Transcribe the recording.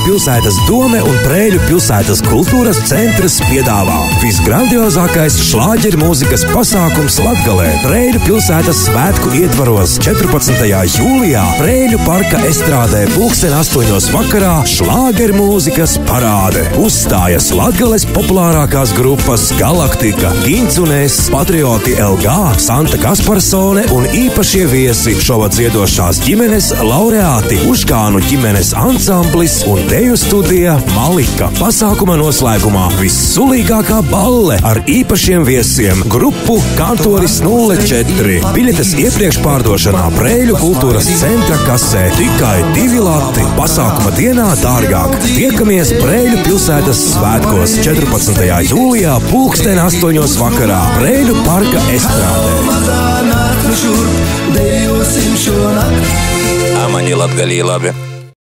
pilsētas dome un Preiļu pilsētas kultūras centrs piedāvā visgrandiozākais šlāģeru mūzikas pasākums Latgalē. Preiļu pilsētas svētku ietvaros 14. jūlijā Preiļu parka estrādē 2008. vakarā šlāģeru mūzikas parāde. Uzstājas Latgales populārākās grupas Galaktika, Gindzunēs, Patrioti LG, Santa Kasparsone un īpašie viesi šovad dziedošās ģimenes laureāti, Užkānu ģimenes ansamblis un deju studija Malika. Pasākuma noslēgumā vissulīgākā balle ar īpašiem viesiem grupu Kantoris 04. Biļetes iepriekš pārdošanā Preiļu kultūras centra kasē tikai 2 lati. Pasākuma dienā dārgāk. Tiekamies Preiļu pilsētas svētkos 14. jūlijā 2008. vakarā Preiļu parka estrādē. Mani Latgalī labi.